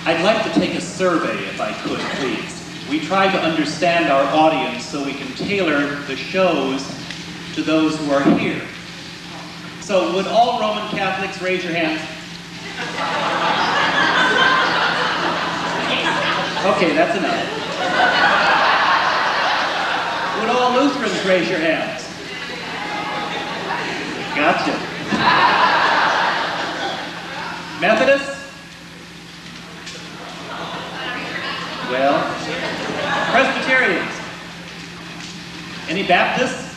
I'd like to take a survey, if I could, please. We try to understand our audience so we can tailor the shows to those who are here. So would all Roman Catholics raise your hands? Okay, that's enough. Would all Lutherans raise your hands? Gotcha. Methodists? Well, Presbyterians? Any Baptists?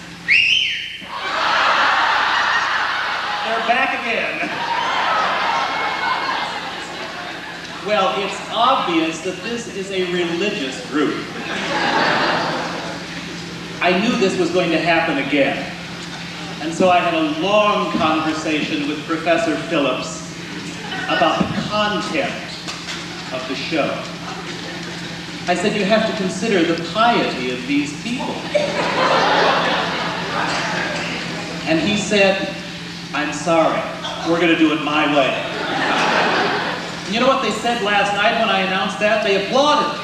They're back again. Well, it's obvious that this is a religious group. I knew this was going to happen again. And so I had a long conversation with Professor Phillips about the content of the show. I said, you have to consider the piety of these people. And he said, I'm sorry, we're going to do it my way. And you know what they said last night when I announced that? They applauded.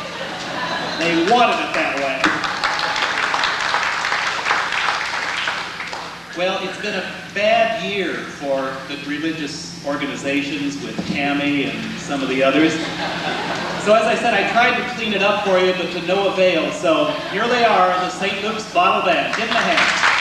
They wanted it that way. Well, it's been a bad year for the religious organizations with Tammy and some of the others. So as I said, I tried to clean it up for you, but to no avail. So here they are, the St. Luke's Bottle Band. Give them a hand.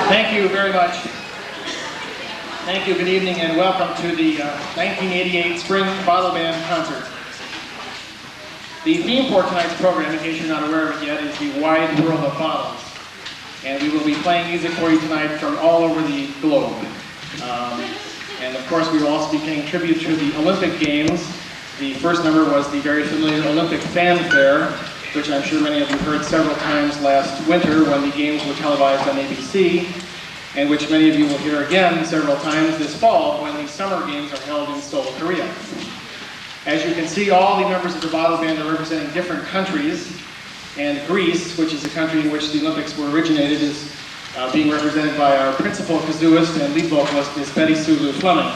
Thank you very much. Thank you, good evening, and welcome to the 1988 Spring Bottle Band Concert. The theme for tonight's program, in case you're not aware of it yet, is the wide world of bottles. And we will be playing music for you tonight from all over the globe. And of course, we will also be paying tribute to the Olympic Games. The first number was the very familiar Olympic Fanfare, which I'm sure many of you heard several times last winter when the games were televised on ABC, and which many of you will hear again several times this fall when the Summer Games are held in Seoul, Korea. As you can see, all the members of the Bottle Band are representing different countries, and Greece, which is the country in which the Olympics were originated, is being represented by our principal kazooist and lead vocalist, Miss Betty Sulu Fleming.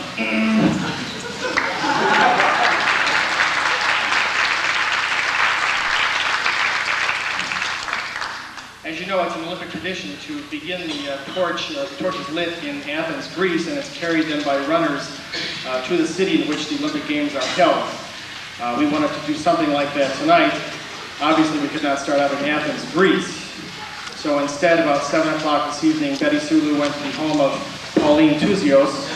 As you know, it's an Olympic tradition to begin the torch. The torch is lit in Athens, Greece, and it's carried then by runners to the city in which the Olympic Games are held. We wanted to do something like that tonight. Obviously, we could not start out in Athens, Greece. So instead, about 7 o'clock this evening, Betty Sulu went to the home of Pauline Touzios.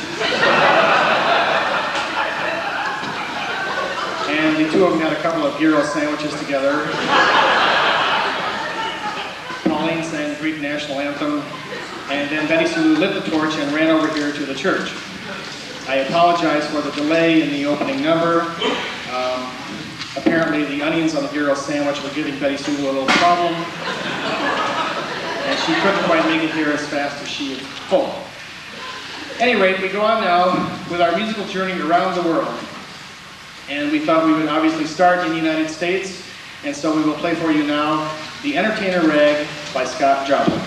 And the two of them had a couple of gyro sandwiches together. Pauline sang the Greek national anthem, and then Betty Sulu lit the torch and ran over here to the church. I apologize for the delay in the opening number. Apparently the onions on the gyro sandwich were giving Betty Sulu a little problem, and she couldn't quite make it here as fast as she had hoped. At any rate, we go on now with our musical journey around the world. And we thought we would obviously start in the United States, and so we will play for you now The Entertainer Rag by Scott Joplin.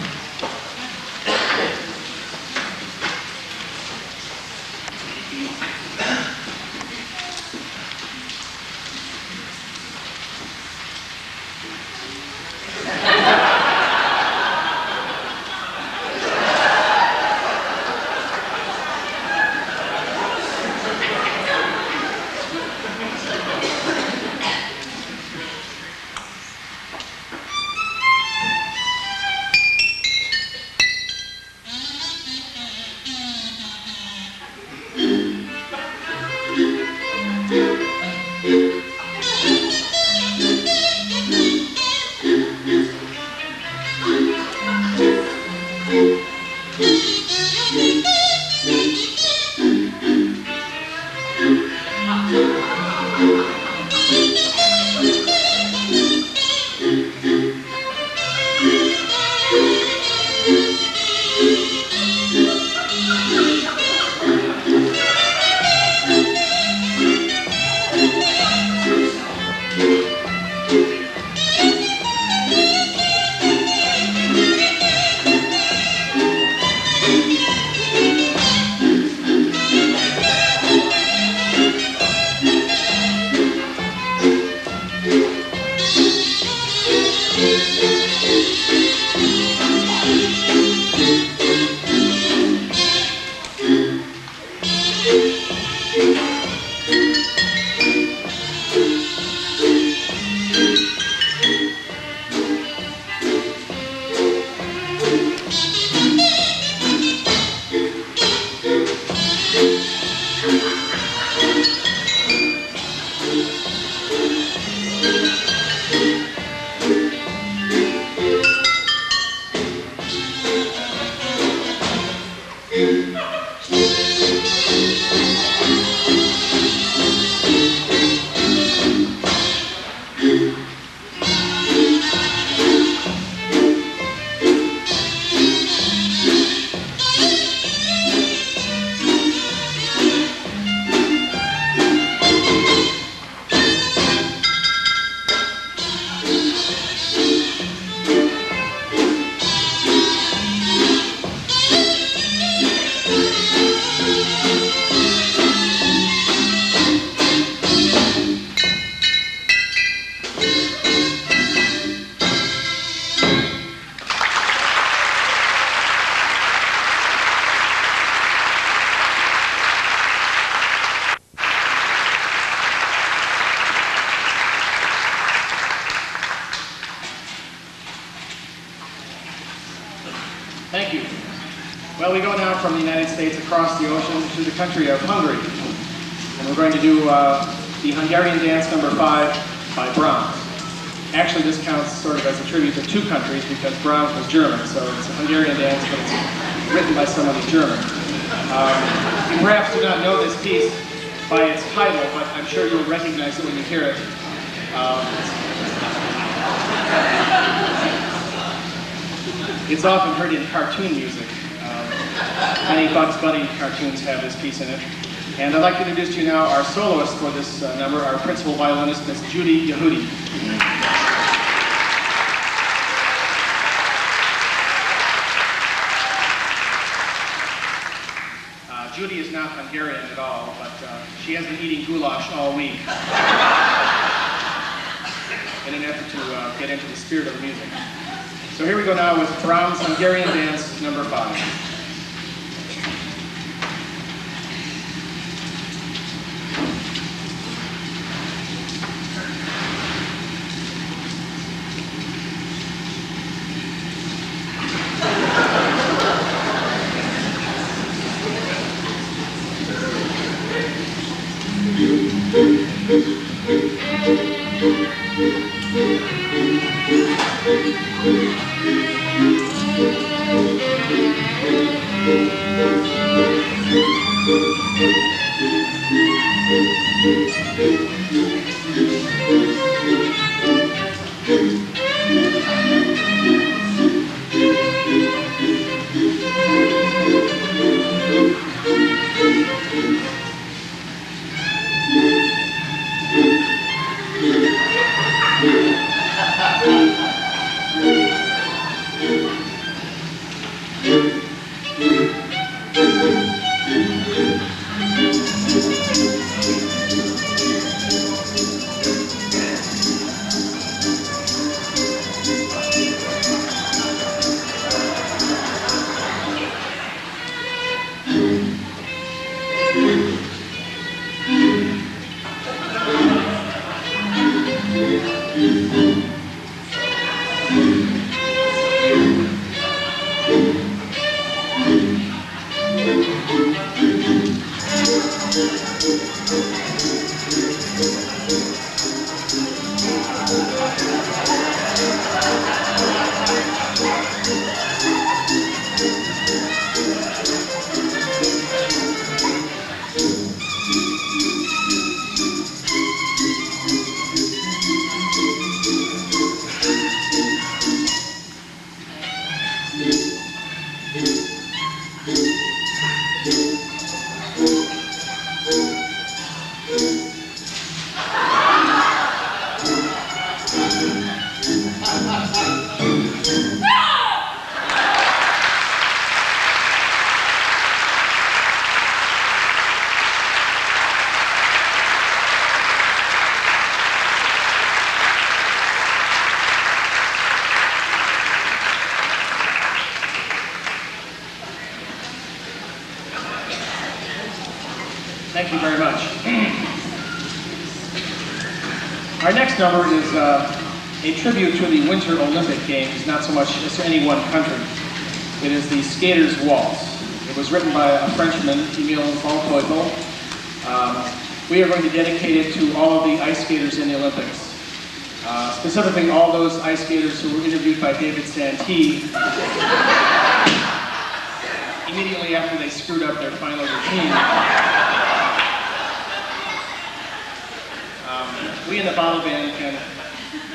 Thank you. Well, we go now from the United States across the ocean to the country of Hungary. And we're going to do the Hungarian dance number 5 by Brahms. Actually, this counts sort of as a tribute to 2 countries because Brahms was German, so it's a Hungarian dance, but it's written by someone in German. You perhaps do not know this piece by its title, but I'm sure you'll recognize it when you hear it. It's often heard in cartoon music. Many Bugs Bunny cartoons have this piece in it. And I'd like to introduce to you now our soloist for this number, our principal violinist, Miss Judy Yehudi. Judy is not Hungarian at all, but she has been eating goulash all week in an effort to get into the spirit of the music. So here we go now with Brahms' Hungarian dance number 5. Thank you very much. Our next number is a tribute to the Winter Olympic Games, not so much as to any one country. It is the Skater's Waltz. It was written by a Frenchman, Emile van Teufel. We are going to dedicate it to all of the ice skaters in the Olympics. Specifically all those ice skaters who were interviewed by David Santee immediately after they screwed up their final routine. We in the Bottle Band can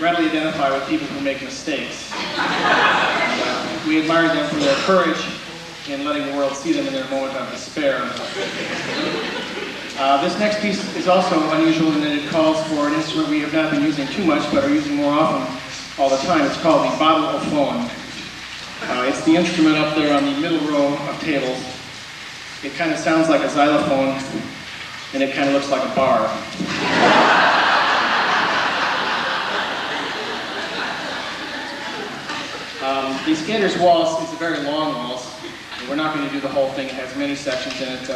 readily identify with people who make mistakes. And, we admire them for their courage in letting the world see them in their moment of despair. This next piece is also unusual in that it calls for an instrument we have not been using too much, but are using more often all the time. It's called the bottleophone. It's the instrument up there on the middle row of tables. It kind of sounds like a xylophone, and it kind of looks like a bar. The Skater's Waltz is a very long waltz. We're not going to do the whole thing. It has many sections in it,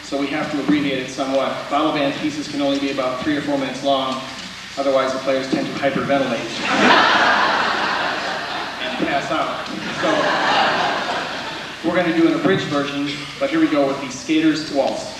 so we have to abbreviate it somewhat. Bottle band pieces can only be about 3 or 4 minutes long. Otherwise, the players tend to hyperventilate and pass out. So we're going to do an abridged version, but here we go with the Skater's Waltz.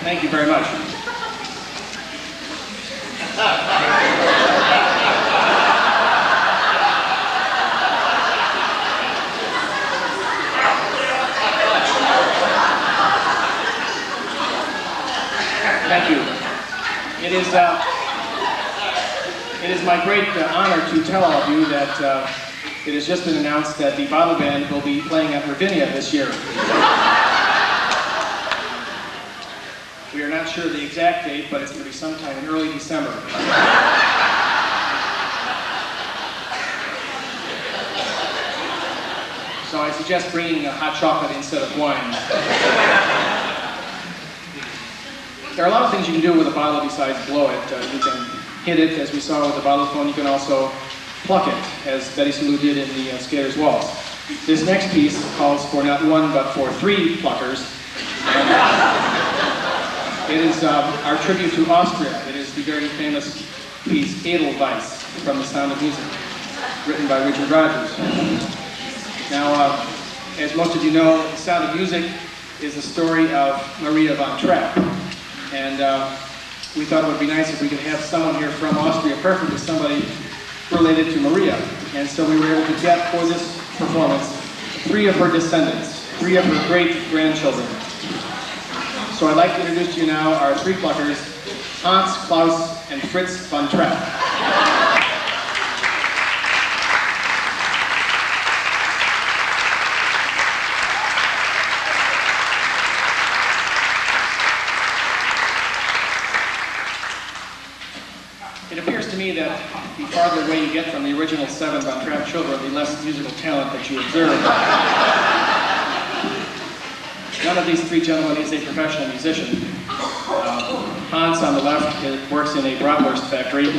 Thank you very much. Thank you. It is my great honor to tell all of you that it has just been announced that the Bottle Band will be playing at Ravinia this year. We are not sure of the exact date, but it's going to be sometime in early December. So I suggest bringing a hot chocolate instead of wine. There are a lot of things you can do with a bottle besides blow it. You can hit it, as we saw with the bottle phone. You can also pluck it, as Betty Salou did in the Skater's Waltz. This next piece calls for not one, but for three pluckers. It is our tribute to Austria. It is the very famous piece Edelweiss from The Sound of Music, written by Richard Rodgers. Now, as most of you know, The Sound of Music is the story of Maria von Trapp. And we thought it would be nice if we could have someone here from Austria, preferably somebody related to Maria. And so we were able to get for this performance three of her descendants, three of her great-grandchildren. So I'd like to introduce to you now our three pluckers, Hans, Klaus, and Fritz von Trapp. It appears to me that the farther away you get from the original seven von Trapp children, the less musical talent that you observe. None of these three gentlemen is a professional musician. Hans on the left works in a bratwurst factory.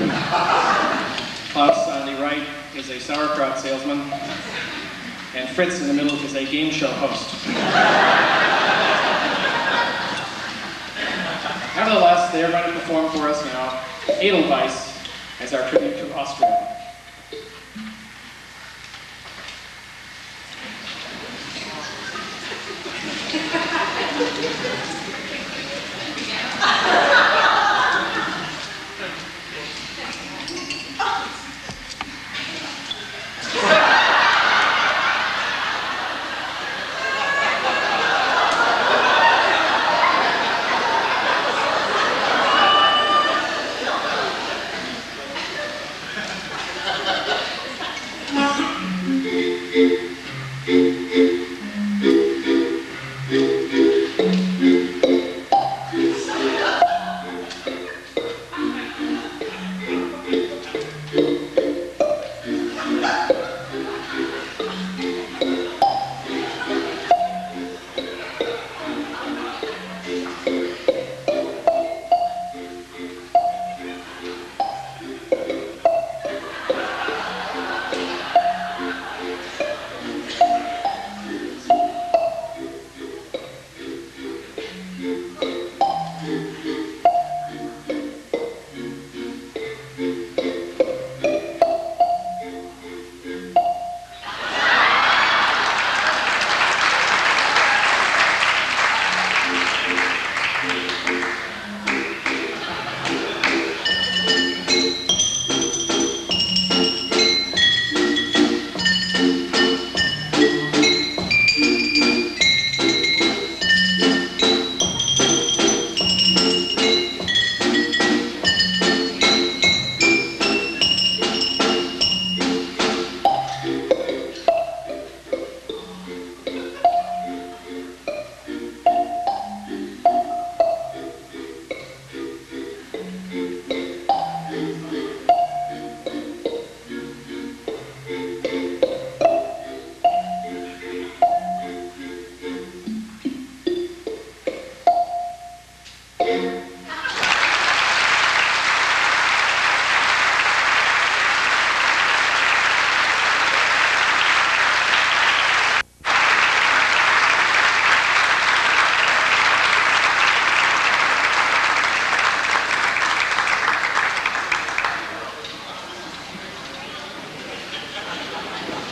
Klaus on the right is a sauerkraut salesman. And Fritz in the middle is a game show host. Nevertheless, they are going to perform for us now Edelweiss as our tribute to Austria.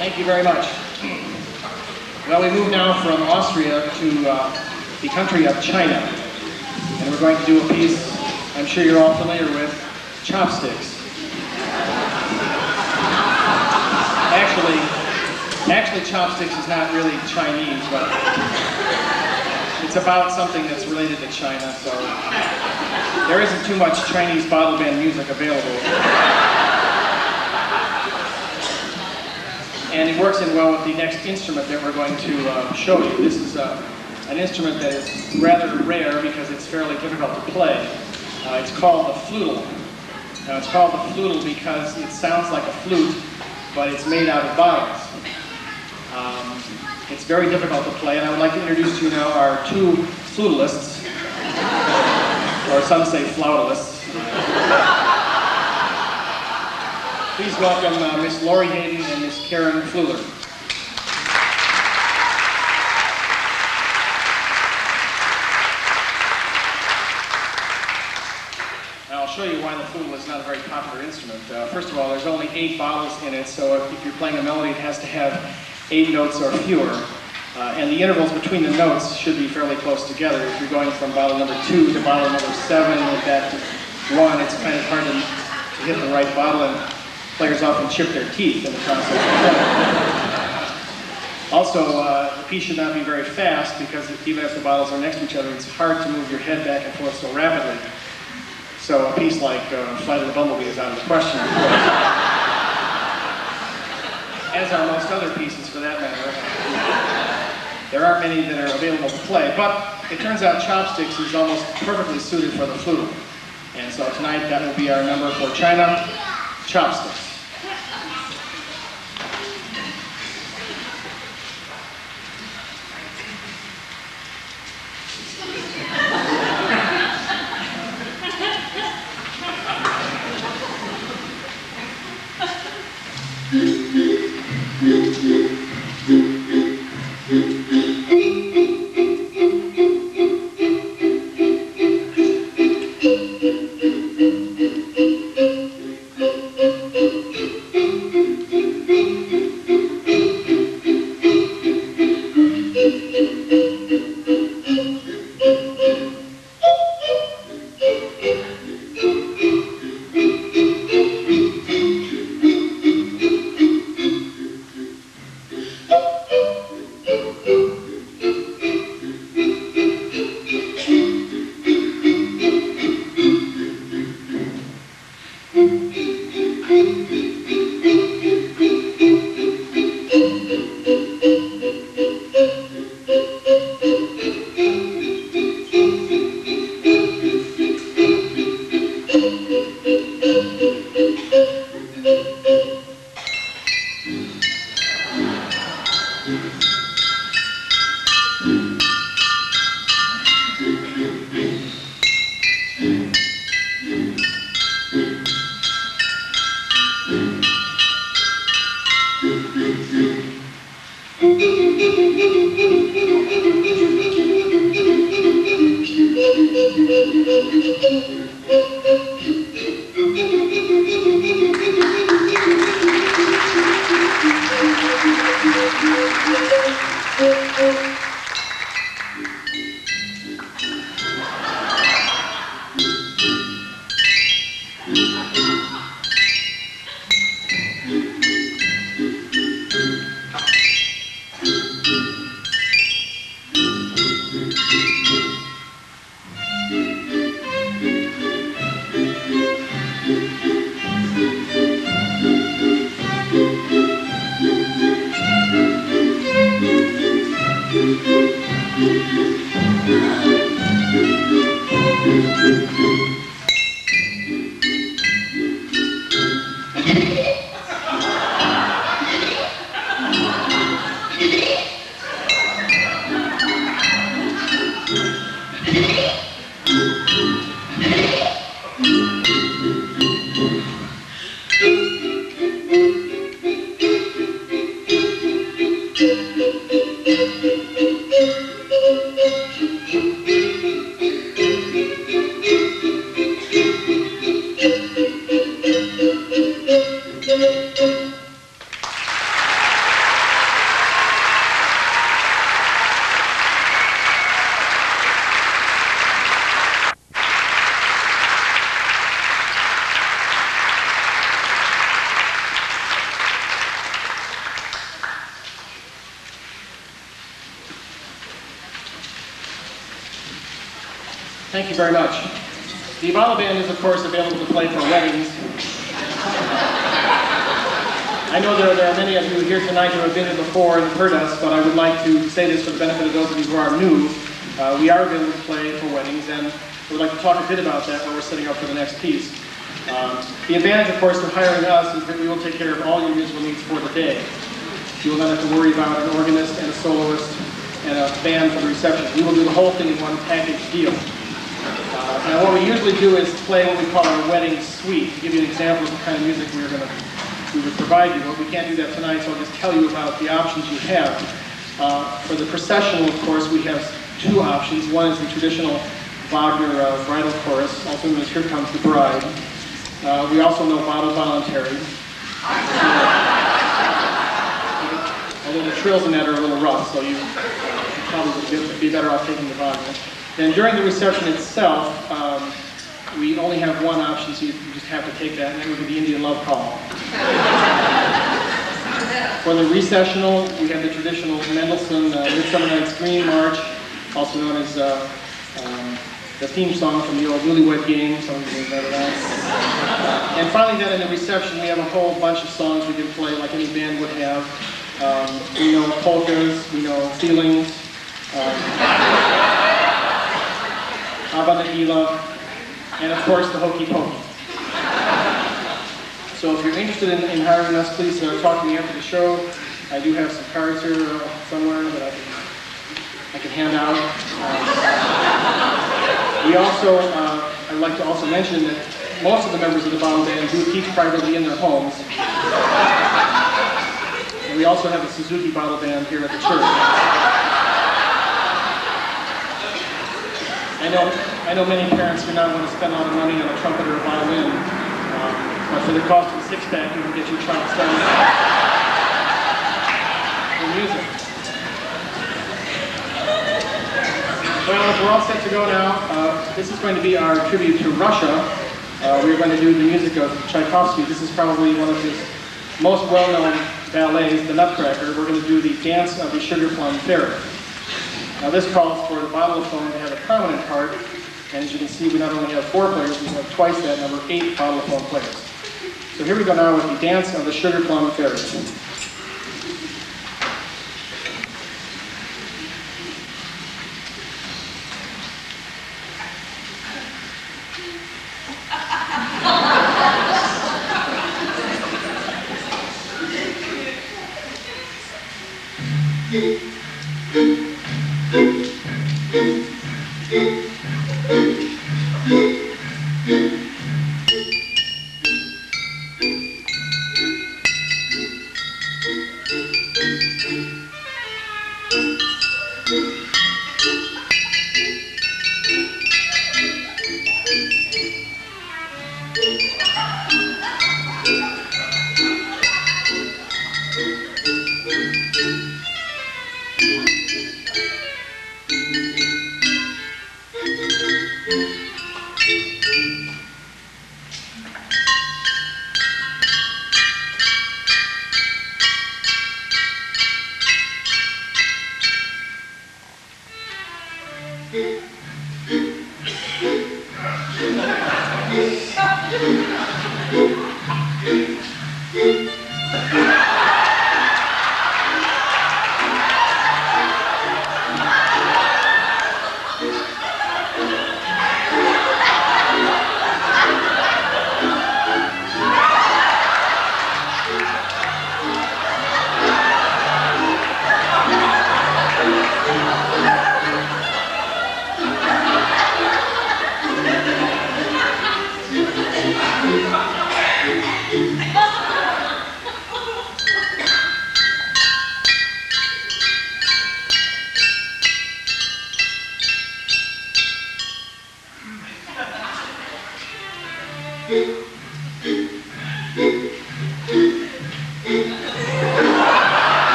Thank you very much. Well, we move now from Austria to the country of China. And we're going to do a piece I'm sure you're all familiar with, Chopsticks. Actually, Chopsticks is not really Chinese, but it's about something that's related to China, so there isn't too much Chinese bottle band music available. And it works in well with the next instrument that we're going to show you. This is an instrument that is rather rare because it's fairly difficult to play. It's called the flute. Now it's called the flute because it sounds like a flute, but it's made out of vowels. It's very difficult to play, and I would like to introduce to you now our two flutalists, or some say flautalists. Please welcome Miss Lori Hayden and Miss Karen Fluler. show you why the flute is not a very popular instrument. First of all, there's only 8 bottles in it, so if you're playing a melody, it has to have 8 notes or fewer. And the intervals between the notes should be fairly close together. If you're going from bottle number 2 to bottle number 7 and back to 1, it's kind of hard to hit the right bottle, and players often chip their teeth in the process. Also, the piece should not be very fast, because even if the bottles are next to each other, it's hard to move your head back and forth so rapidly. So a piece like Flight of the Bumblebee is out of the question, of course. As are most other pieces, for that matter. There aren't many that are available to play, but it turns out Chopsticks is almost perfectly suited for the flute. And so tonight, that will be our number for China, Chopsticks. Thank you very much. The bottle band is, of course, available to play for weddings. I know there are many of you here tonight who have been here before and heard us, but I would like to say this for the benefit of those of you who are new. We are available to play for weddings, and we would like to talk a bit about that when we're setting up for the next piece. The advantage, of course, of hiring us is that we will take care of all your musical needs for the day. You will not have to worry about an organist and a soloist and a band for the reception. We will do the whole thing in one package deal. Now what we usually do is play what we call our wedding suite. To give you an example of the kind of music we would provide you, but we can't do that tonight, so I'll just tell you about the options you have. For the processional, of course, we have 2 options. One is the traditional Wagner Bridal Chorus, also known as Here Comes the Bride. We also know Bottle Voluntary. Although the trills in that are a little rough, so you probably would be better off taking the Wagner. And during the reception itself, we only have one option, so you just have to take that, and that would be the Indian Love Call. For the recessional, we have the traditional Mendelssohn Midsummer Night's Dream March, also known as the theme song from the old Newlywed Game. Some of you may know that. And finally, then in the reception, we have a whole bunch of songs we can play, like any band would have. We know polkas, we know feelings, Ava Nagila, and of course the Hokey Pokey. So if you're interested in hiring us, please talk to me after the show. I do have some cards here somewhere that I can hand out. We also, I'd like to also mention that most of the members of the Bottle Band do teach privately in their homes. And we also have a Suzuki Bottle Band here at the church. I know many parents do not want to spend a lot of money on a trumpet or a violin, but for the cost of a six-pack, you can get your child started in music. Well, we're all set to go now. This is going to be our tribute to Russia. We're going to do the music of Tchaikovsky. This is probably one of his most well-known ballets, The Nutcracker. We're going to do the Dance of the Sugar Plum Fairy. Now this calls for the bottle-o-phone to have a prominent part, and as you can see, we not only have 4 players, we have twice that number, 8 bottle-o-phone players. So here we go now with the Dance of the Sugar Plum Fairy.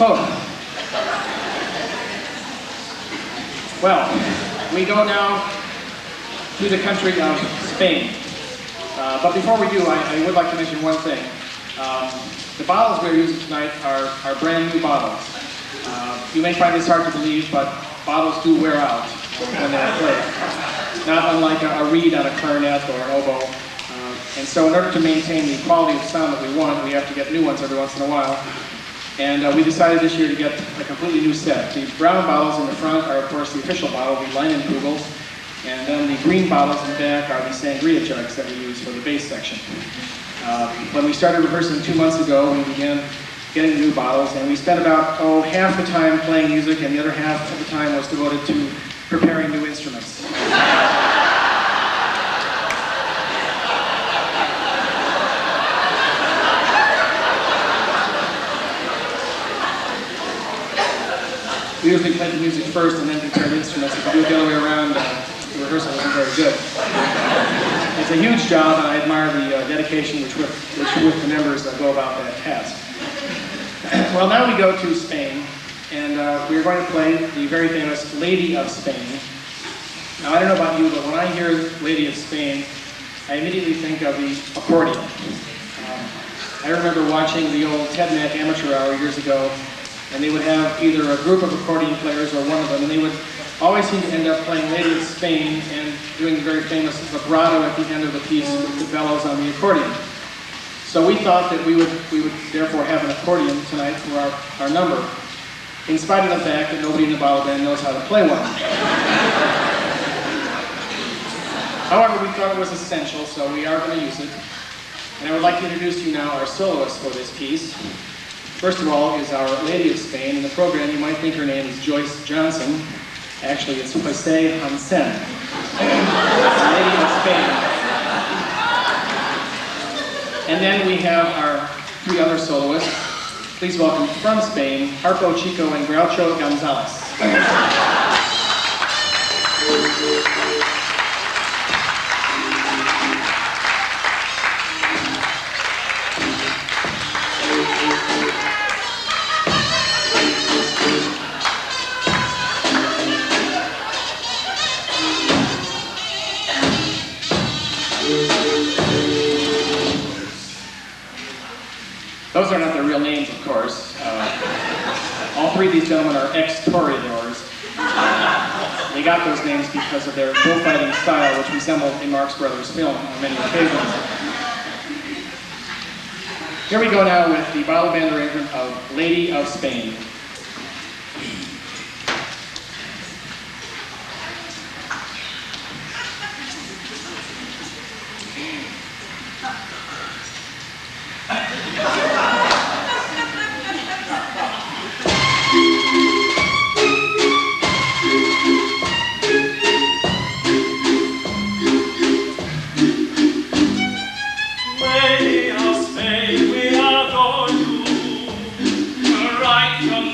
Pope. Well, we go now to the country of Spain. But before we do, I would like to mention one thing. The bottles we're using tonight are brand new bottles. You may find this hard to believe, but bottles do wear out when they're played. Not unlike a reed on a clarinet or an oboe. And so in order to maintain the quality of sound that we want, we have to get new ones every once in a while. And we decided this year to get a completely new set. The brown bottles in the front are, of course, the official bottle, the Leinenkugels. And then the green bottles in the back are the sangria jugs that we use for the bass section. When we started rehearsing 2 months ago, we began getting the new bottles, and we spent about, half the time playing music, and the other half of the time was devoted to preparing new instruments. We usually play the music first and then prepare the instruments. If we do it the other way around, the rehearsal isn't very good. It's a huge job, and I admire the dedication which with the members go about that task. Well, now we go to Spain, and we're going to play the very famous Lady of Spain. Now, I don't know about you, but when I hear Lady of Spain, I immediately think of the accordion. I remember watching the old Ted Mack Amateur Hour years ago, and they would have either a group of accordion players or one of them, and they would always seem to end up playing Lady of Spain and doing the very famous vibrato at the end of the piece with the bellows on the accordion. So we thought that we would therefore have an accordion tonight for our number, in spite of the fact that nobody in the bottle band knows how to play one. However, we thought it was essential, so we are going to use it. And I would like to introduce you now our soloist for this piece. First of all is our Lady of Spain. In the program, you might think her name is Joyce Johnson. Actually, it's Jose Hansen, Lady of Spain. And then we have our 3 other soloists. Please welcome from Spain, Harpo Chico and Groucho Gonzalez. Those are not their real names, of course. All 3 of these gentlemen are ex-toreadors. They got those names because of their bullfighting style, which resembled a Marx Brothers film on many occasions. Here we go now with the bottle band arrangement of Lady of Spain. Lady of Spain, we adore you, right from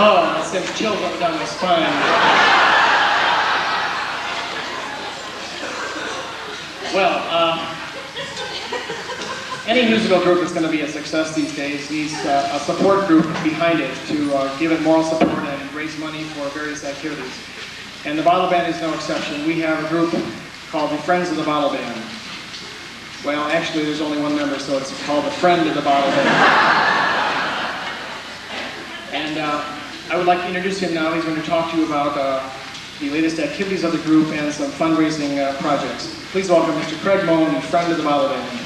Oh, it sends chills up and down my spine. Well, any musical group that's going to be a success these days needs a support group behind it to give it moral support and raise money for various activities. And the Bottle Band is no exception. We have a group called the Friends of the Bottle Band. Well, actually, there's only one member, so it's called the Friend of the Bottle Band. And I would like to introduce him now. He's going to talk to you about the latest activities of the group and some fundraising projects. Please welcome Mr. Craig Moen, the Friend of the Bottle Band.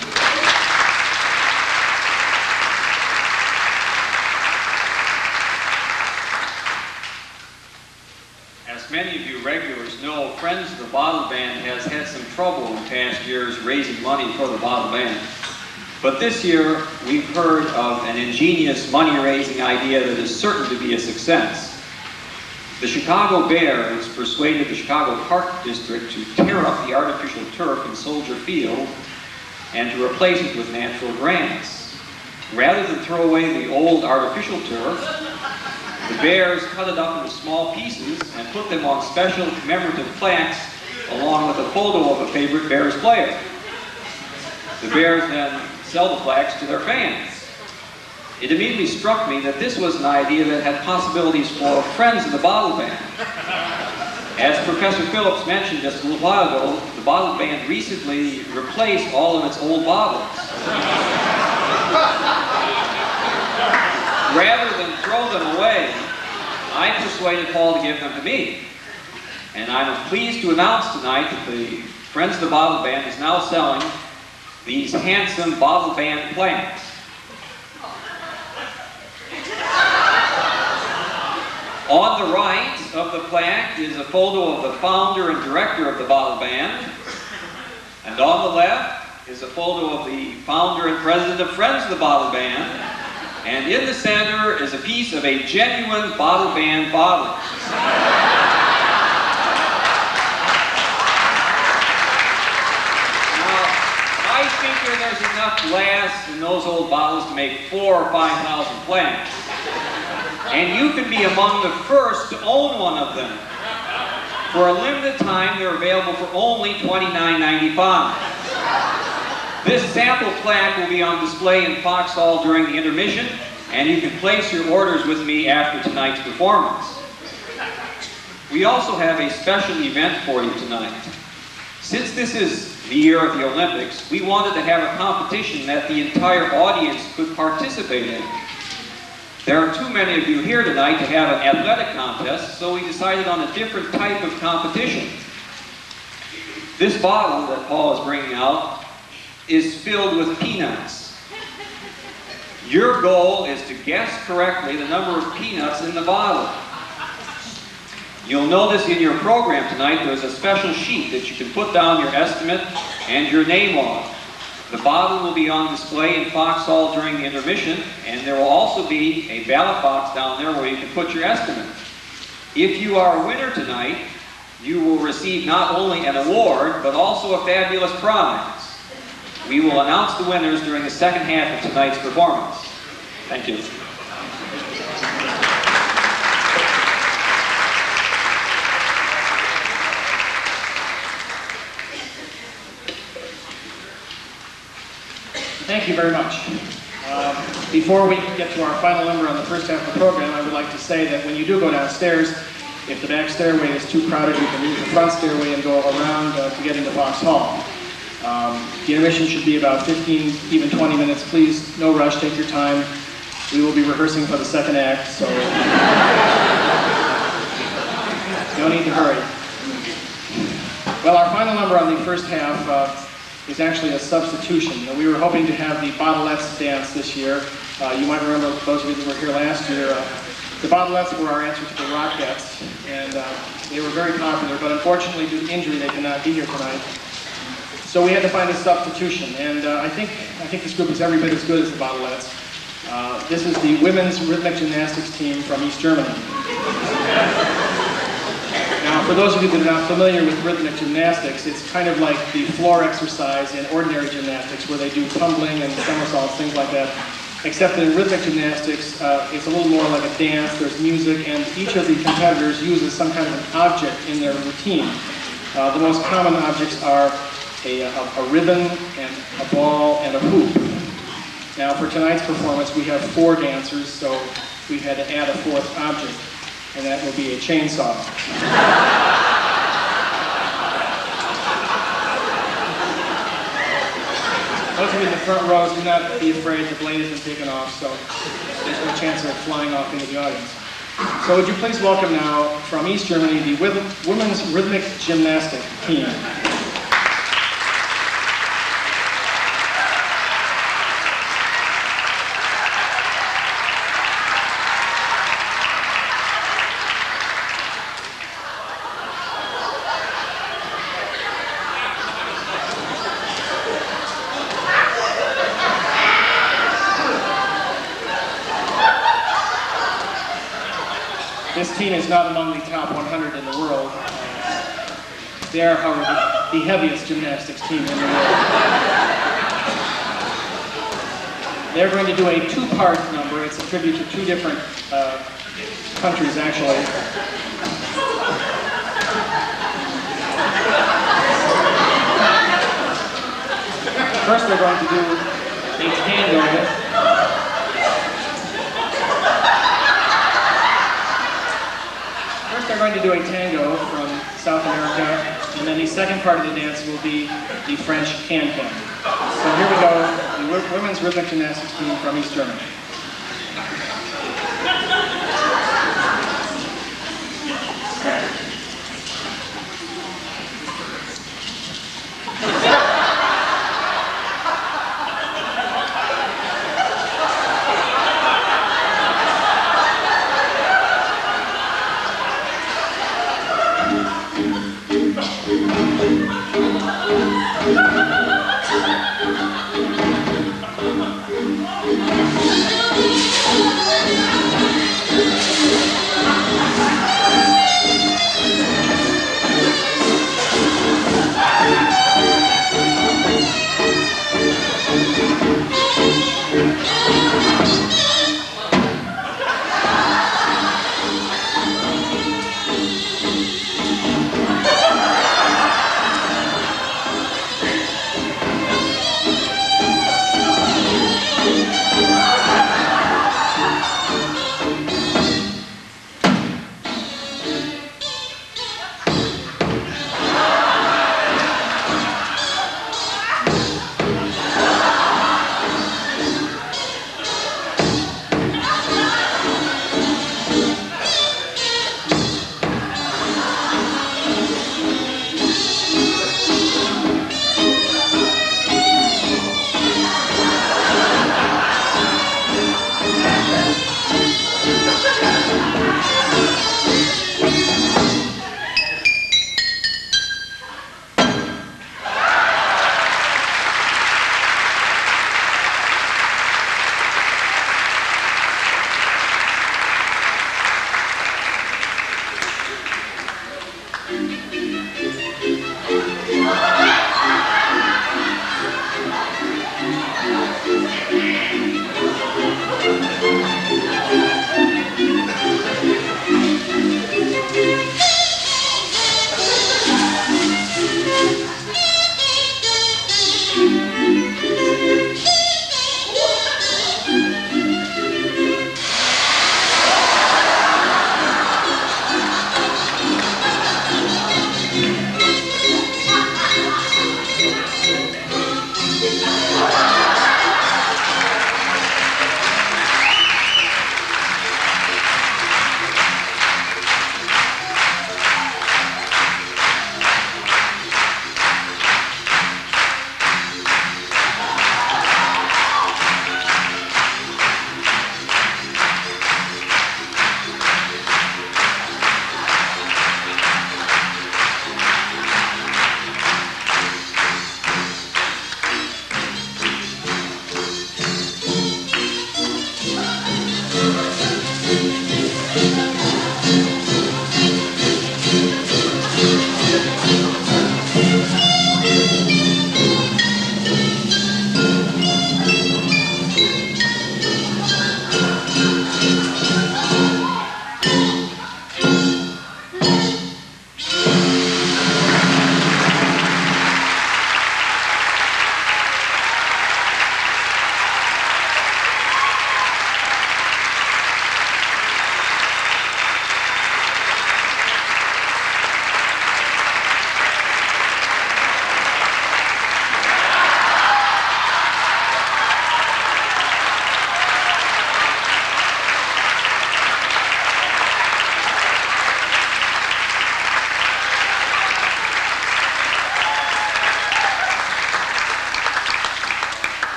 As many of you regulars know, Friends of the Bottle Band has had some trouble in past years raising money for the Bottle Band. But this year, we've heard of an ingenious money-raising idea that is certain to be a success. The Chicago Bears persuaded the Chicago Park District to tear up the artificial turf in Soldier Field and to replace it with natural grass. Rather than throw away the old artificial turf, the Bears cut it up into small pieces and put them on special commemorative plaques along with a photo of a favorite Bears player. The Bears then sell the plaques to their fans. It immediately struck me that this was an idea that had possibilities for Friends of the Bottle Band. As Professor Phillips mentioned just a little while ago, the Bottle Band recently replaced all of its old bottles. Rather than throw them away, I persuaded Paul to give them to me. And I'm pleased to announce tonight that the Friends of the Bottle Band is now selling these handsome Bottle Band plaques. On the right of the plaque is a photo of the founder and director of the Bottle Band. And on the left is a photo of the founder and president of Friends of the Bottle Band. And in the center is a piece of a genuine Bottle Band bottle. I figure there's enough glass in those old bottles to make 4,000 or 5,000 plaques. And you can be among the first to own one of them. For a limited time, they're available for only $29.95. This sample plaque will be on display in Fox Hall during the intermission, and you can place your orders with me after tonight's performance. We also have a special event for you tonight. Since this is the year of the Olympics, we wanted to have a competition that the entire audience could participate in. There are too many of you here tonight to have an athletic contest, so we decided on a different type of competition. This bottle that Paul is bringing out is filled with peanuts. Your goal is to guess correctly the number of peanuts in the bottle. You'll notice in your program tonight there's a special sheet that you can put down your estimate and your name on. The bottle will be on display in Fox Hall during the intermission, and there will also be a ballot box down there where you can put your estimate. If you are a winner tonight, you will receive not only an award, but also a fabulous prize. We will announce the winners during the second half of tonight's performance. Thank you. Thank you very much. Before we get to our final number on the first half of the program, I would like to say that when you do go downstairs, if the back stairway is too crowded, you can use the front stairway and go around to get into Fox Hall. The intermission should be about 15, even 20 minutes. Please, no rush, take your time. We will be rehearsing for the second act, so no need to hurry. Well, our final number on the first half is actually a substitution. We were hoping to have the Bottlettes dance this year. You might remember, those of you that were here last year, the Bottlettes were our answer to the Rockettes, and they were very popular, but unfortunately due to injury they cannot be here tonight. So we had to find a substitution, and I think this group is every bit as good as the Bottlettes. This is the women's rhythmic gymnastics team from East Germany. Now, for those of you that are not familiar with rhythmic gymnastics, it's kind of like the floor exercise in ordinary gymnastics where they do tumbling and somersaults, things like that. except in rhythmic gymnastics, it's a little more like a dance. There's music, and each of the competitors uses some kind of an object in their routine. The most common objects are a ribbon, and a ball, and a hoop. Now, for tonight's performance, we have 4 dancers, so we had to add a 4th object, and that will be a chainsaw. Those of you in the front rows, do not be afraid, the blade has been taken off, so there's no chance of it flying off into the audience. So would you please welcome now, from East Germany, the Women's Rhythmic Gymnastic team. This team is not among the top 100 in the world. They are, however, the heaviest gymnastics team in the world. They're going to do a 2-part number. It's a tribute to 2 different countries, actually. First, they're going to do a tango. They're going to do a tango from South America, and then the second part of the dance will be the French can-can. So here we go, the Women's Rhythmic Gymnastics team from East Germany.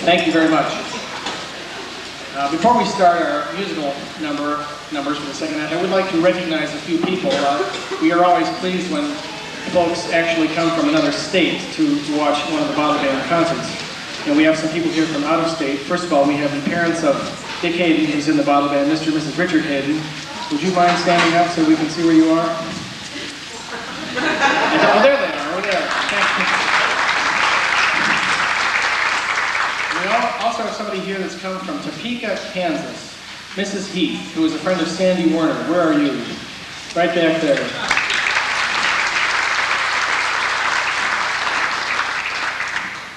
Thank you very much. Before we start our musical numbers for the second act, I would like to recognize a few people. We are always pleased when folks actually come from another state to watch one of the Bottle Band concerts. And we have some people here from out of state. First of all, we have the parents of Dick Hayden, who's in the Bottle Band, Mr. and Mrs. Richard Hayden. Would you mind standing up so we can see where you are? Oh, there they are, over there. Thank you. We also have somebody here that's come from Topeka, Kansas. Mrs. Heath, who is a friend of Sandy Warner. Where are you? Right back there.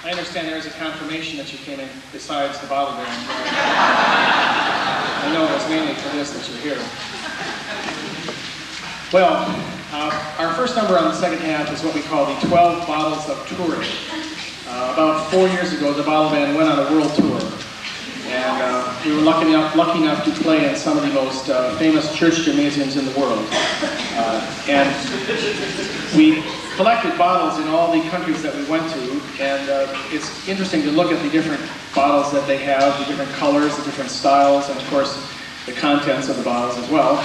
I understand there's a confirmation that you came in besides the Bottle Band. I know it was mainly for this that you're here. Well, our first number on the second half is what we call the 12 Bottles of Touring. About 4 years ago, the Bottle Band went on a world tour. And we were lucky enough to play in some of the most famous church gymnasiums in the world. And we collected bottles in all the countries that we went to, and it's interesting to look at the different bottles that they have, the different colors, the different styles, and of course the contents of the bottles as well.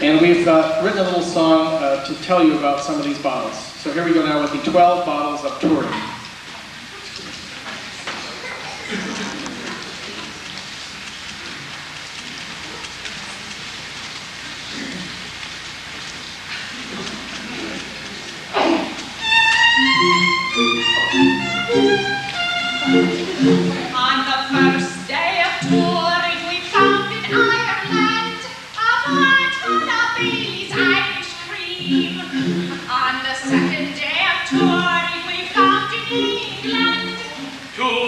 And we've written a little song to tell you about some of these bottles. So here we go now with the 12 Bottles of Touring. On the first day of touring, we found in Ireland a bottle of Bailey's Irish Cream. On the second day of touring, we found in England 2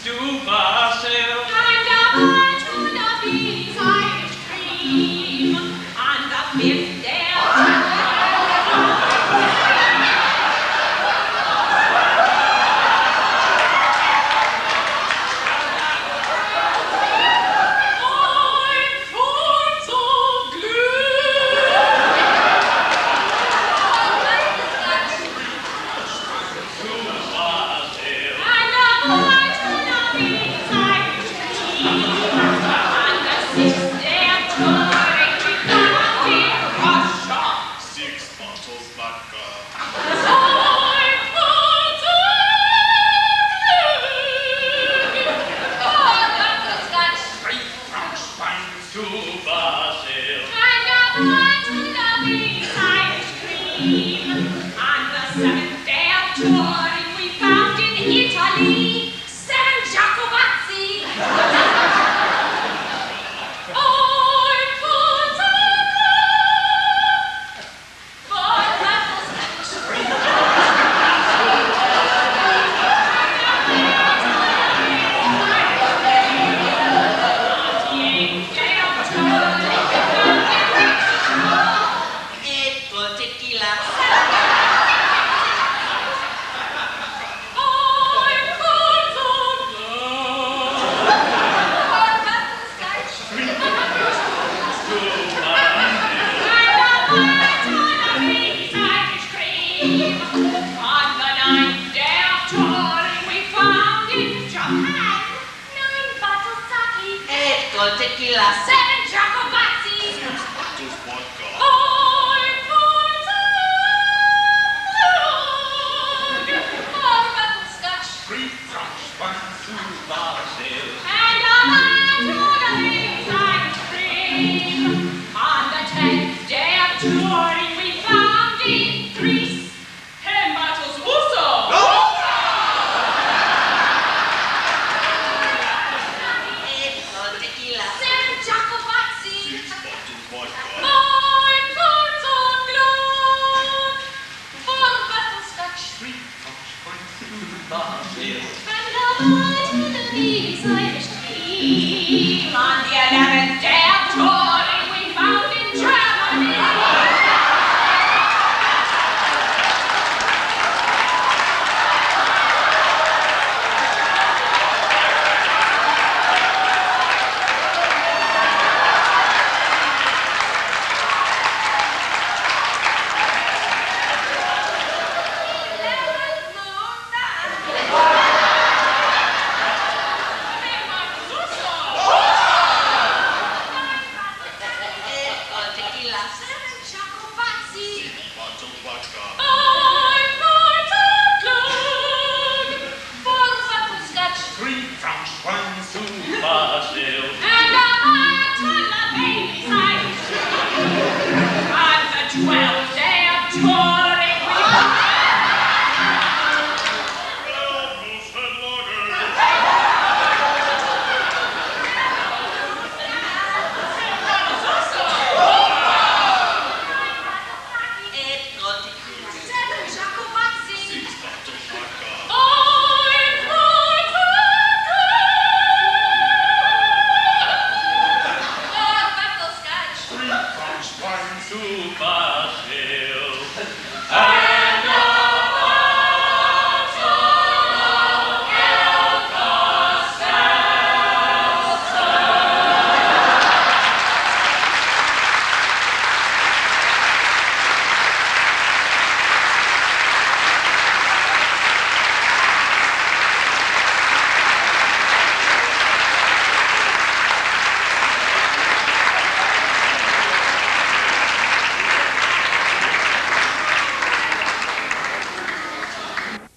stew myself. And a bottle of Billy's Irish cream. And the fifth day of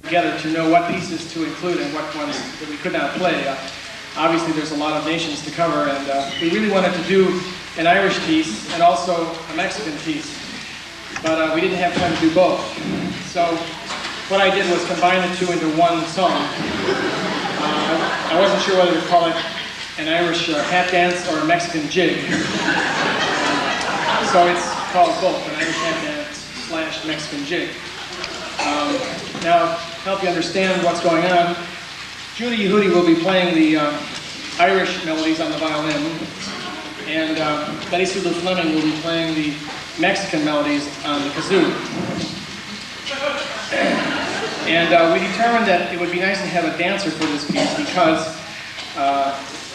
together to know what pieces to include and what ones that we could not play. Obviously, there's a lot of nations to cover, and we really wanted to do an Irish piece and also a Mexican piece, but we didn't have time to do both. So what I did was combine the two into one song. I wasn't sure whether to call it an Irish hat dance or a Mexican jig. So it's called both, an Irish hat dance / Mexican jig. Now, to help you understand what's going on, Judy Yehudi will be playing the Irish melodies on the violin, and Betty Sulu Fleming will be playing the Mexican melodies on the kazoo. And we determined that it would be nice to have a dancer for this piece because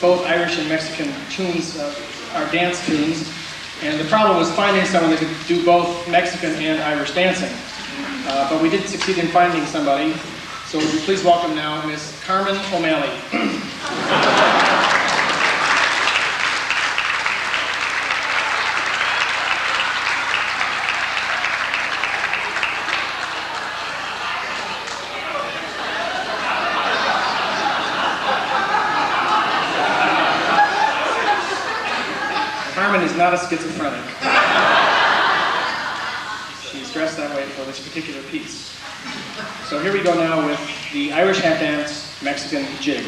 both Irish and Mexican tunes are dance tunes, and the problem was finding someone that could do both Mexican and Irish dancing. But we did succeed in finding somebody, so would you please welcome now Miss Carmen O'Malley. Carmen is not a schizophrenic. She's dressed that way for this particular piece. So here we go now with the Irish hat dance, Mexican jig.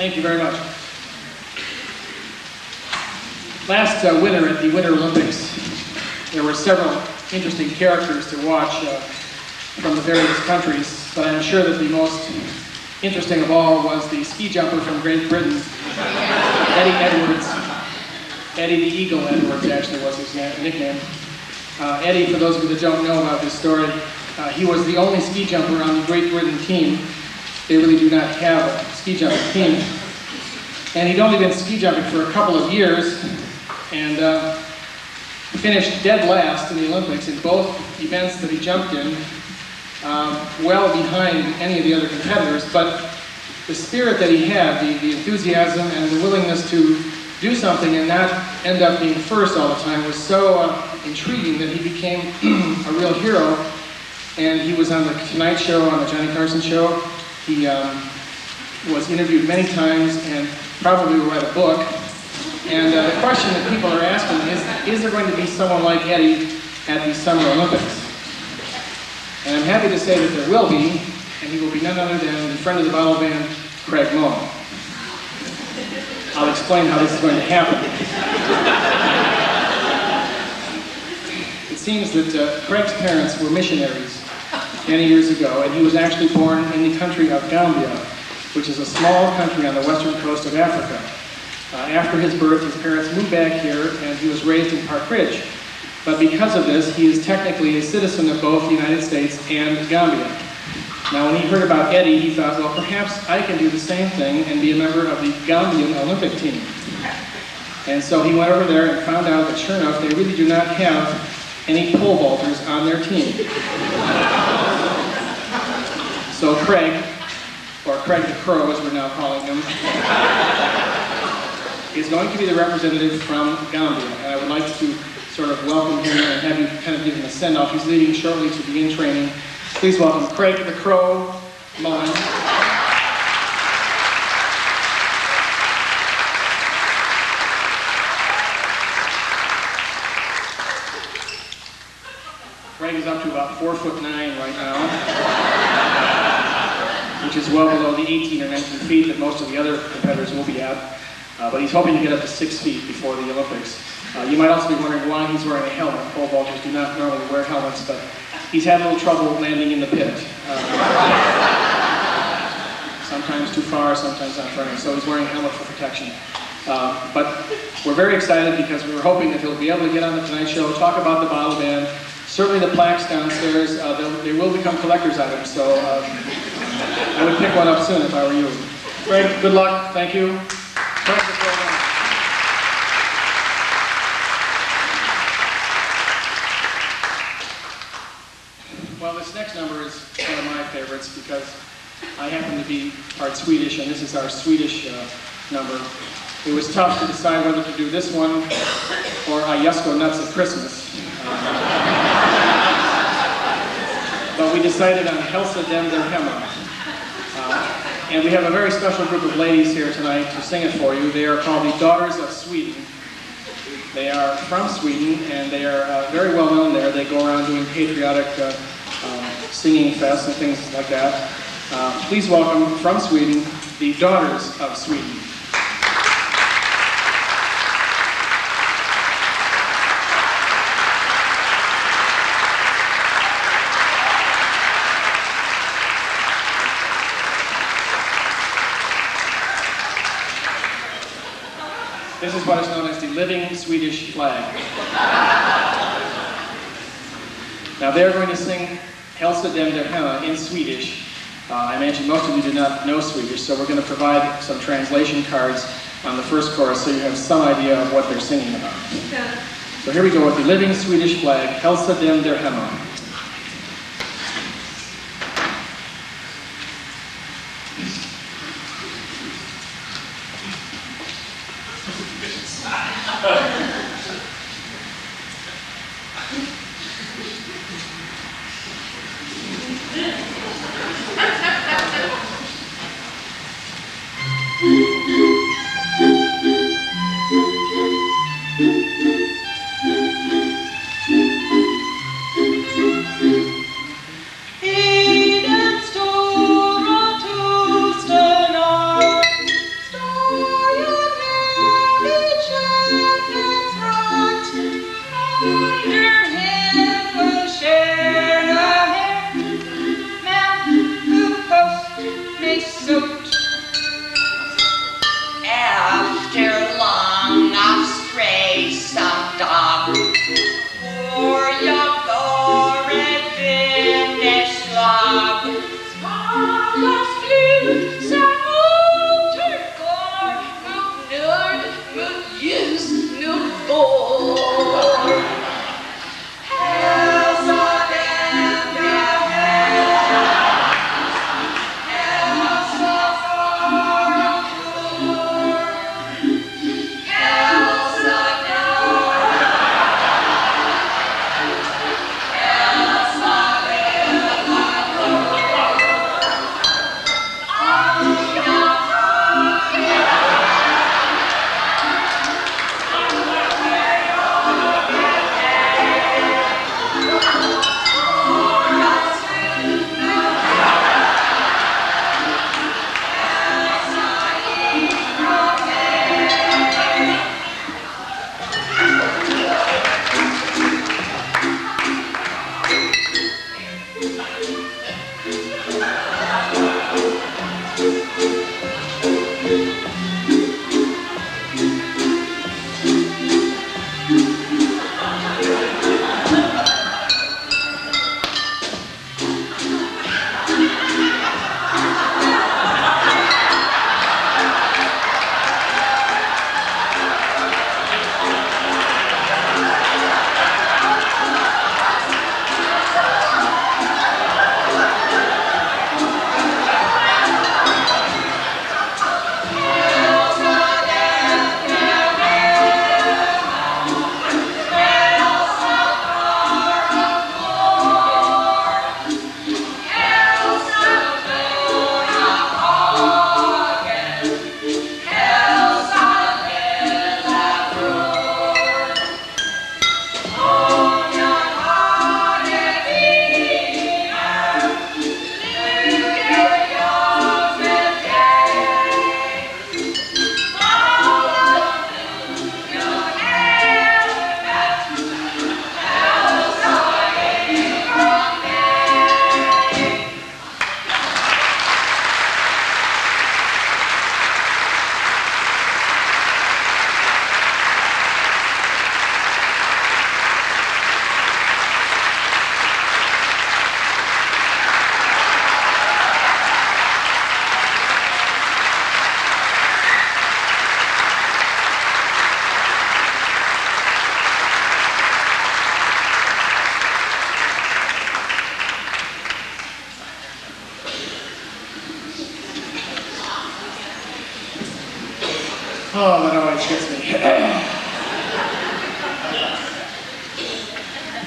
Thank you very much. Last winter at the Winter Olympics, there were several interesting characters to watch from the various countries, but I'm sure that the most interesting of all was the ski jumper from Great Britain, Eddie Edwards. Eddie the Eagle Edwards actually was his nickname. Eddie, for those of you that don't know about this story, he was the only ski jumper on the Great Britain team. They really do not have a ski jumping team. And he'd only been ski jumping for a couple of years and finished dead last in the Olympics in both events that he jumped in, well behind any of the other competitors. But the spirit that he had, the enthusiasm and the willingness to do something and not end up being first all the time was so intriguing that he became a real hero. And he was on the Tonight Show, on the Johnny Carson show. He was interviewed many times and probably will write a book. And the question that people are asking is there going to be someone like Eddie at the Summer Olympics? And I'm happy to say that there will be, and he will be none other than the friend of the bottle band, Craig Moe. I'll explain how this is going to happen. seems that Craig's parents were missionaries many years ago, and he was actually born in the country of Gambia, which is a small country on the western coast of Africa. After his birth, his parents moved back here, and he was raised in Park Ridge. But because of this, he is technically a citizen of both the United States and Gambia. Now, when he heard about Eddie, he thought, well, perhaps I can do the same thing and be a member of the Gambian Olympic team. And so he went over there and found out that, sure enough, they really do not have any pole vaulters on their team. So Craig, or Craig the Crow as we're now calling him, is going to be the representative from Gambia. And I would like to sort of welcome him and have you kind of give him a send-off. He's leaving shortly to begin training. Please welcome Craig the Crow Mullen. Craig is up to about 4'9" right now, which is well below the 18 or 19 feet that most of the other competitors will be at. But he's hoping to get up to 6 feet before the Olympics. You might also be wondering why he's wearing a helmet. Pole vaulters do not normally wear helmets, but he's had a little trouble landing in the pit. Sometimes too far, sometimes not far, so he's wearing a helmet for protection. But we're very excited because we were hoping that he'll be able to get on the Tonight Show, talk about the bottle band. Certainly the plaques downstairs, they will become collector's items, so I would pick one up soon if I were you. Craig, good luck. Thank you. Well, this next number is one of my favorites because I happen to be part Swedish, and this is our Swedish number. It was tough to decide whether to do this one or I Just Go Nuts at Christmas. But we decided on Hälsa dem där hemma. And we have a very special group of ladies here tonight to sing it for you. They are called the Daughters of Sweden. They are from Sweden, and they are very well known there. They go around doing patriotic singing fests and things like that. Please welcome from Sweden, the Daughters of Sweden. This is what is known as the living Swedish flag. Now they're going to sing Hälsa dem där hemma in Swedish. I imagine most of you do not know Swedish, so we're going to provide some translation cards on the first chorus so you have some idea of what they're singing about. So here we go with the living Swedish flag, Hälsa dem där hemma. Står jag här i köket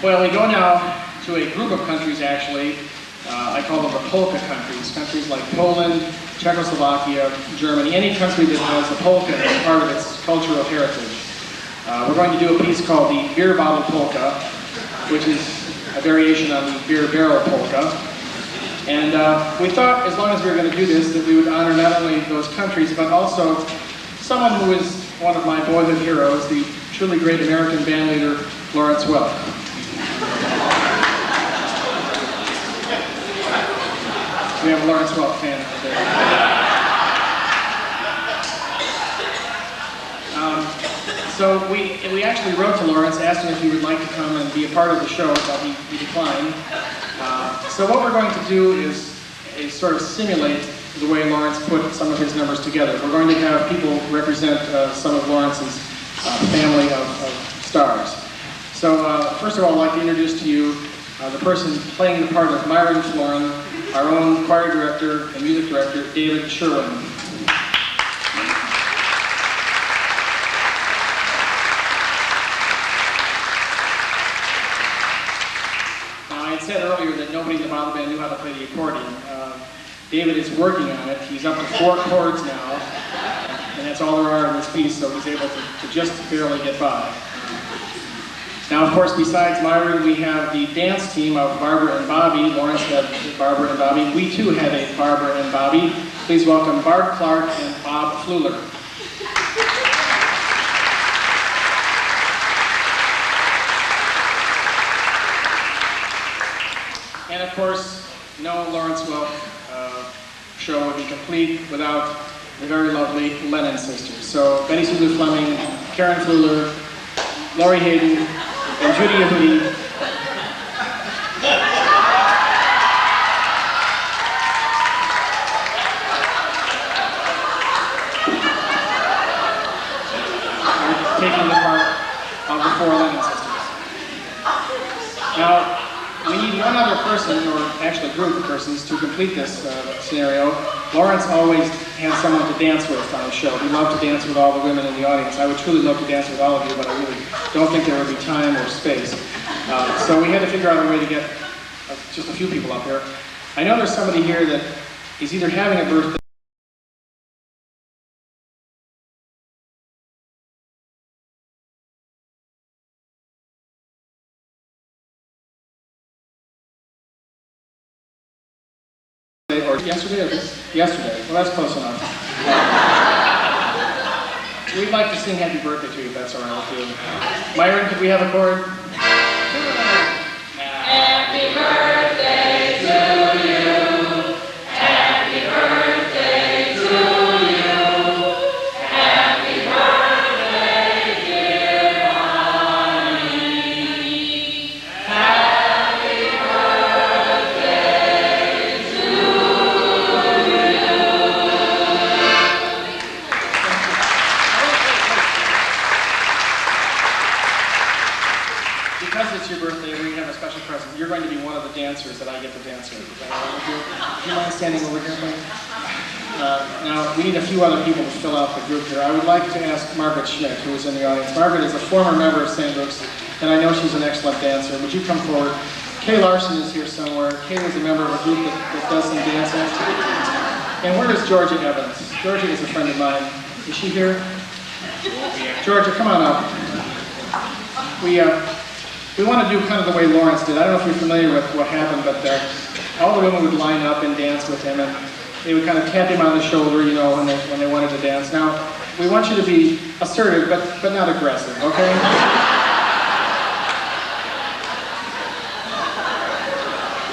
Well, we go now to a group of countries, actually. I call them the polka countries. Countries like Poland, Czechoslovakia, Germany, any country that has a polka as part of its cultural heritage. We're going to do a piece called the Beer Bottle Polka, which is a variation on the Beer Barrel Polka. And we thought, as long as we were going to do this, that we would honor not only those countries, but also someone who is one of my boyhood heroes, the truly great American band leader, Lawrence Welk. We have a Lawrence Welk fan out there. So we actually wrote to Lawrence, asked him if he would like to come and be a part of the show, but he declined. So what we're going to do is sort of simulate the way Lawrence put some of his numbers together. We're going to have people represent some of Lawrence's family of stars. So first of all, I'd like to introduce to you the person playing the part of Myron Florin, our own choir director and music director, David Sherwin. Now, I had said earlier that nobody in the bottle band knew how to play the accordion. David is working on it. He's up to 4 chords now, and that's all there are in this piece, so he's able to just barely get by. Now, of course, besides Myron, we have the dance team of Barbara and Bobby. Lawrence had Barbara and Bobby. We, too, have a Barbara and Bobby. Please welcome Bart Clark and Bob Flueler. And, of course, no Lawrence Welk show would be complete without the very lovely Lennon sisters. So, Betty Sulu Fleming, Karen Flueler, Laurie Hayden, and Judy Yehudi. Are taking the part of the 4 Lennon sisters. Now, we need one other person, or actually a group of persons, to complete this scenario. Lawrence always has someone to dance with on his show. He loved to dance with all the women in the audience. I would truly love to dance with all of you, but I really don't think there would be time or space. So we had to figure out a way to get just a few people up here. I know there's somebody here that is either having a birthday or yesterday or yesterday. Well, that's close enough. We'd like to sing happy birthday to you, if that's all right with you. Myron, could we have a chord? Happy birthday to you. Happy birthday to you. Happy birthday, dear Bonnie. Happy birthday to you. Because it's your birthday, we have a special present. You're going to be one of the dancers that I get to dance with. Is that all right with you? Do you mind standing over here, please? Now, we need a few other people to fill out the group here. I would like to ask Margaret Schmidt, who is in the audience. Margaret is a former member of St. Luke's, and I know she's an excellent dancer. Would you come forward? Kay Larson is here somewhere. Kay was a member of a group that does some dancing. And where is Georgia Evans? Georgia is a friend of mine. Is she here? Georgia, come on up. We want to do kind of the way Lawrence did. I don't know if you're familiar with what happened, but all the women would line up and dance with him, and they would kind of tap him on the shoulder, you know, when they wanted to dance. Now, we want you to be assertive, but not aggressive, okay?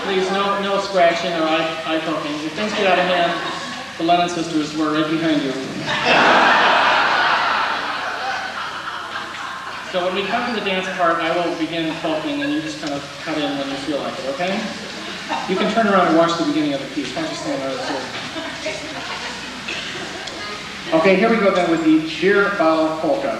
Please, no scratching or eye poking. If things get out of hand, the Lennon sisters were right behind you. So when we come to the dance part, I will begin poking, and you just kind of cut in when you feel like it, okay? You can turn around and watch the beginning of the piece. Why don't you stand right there? Okay, here we go then with the Beer Bottle Polka.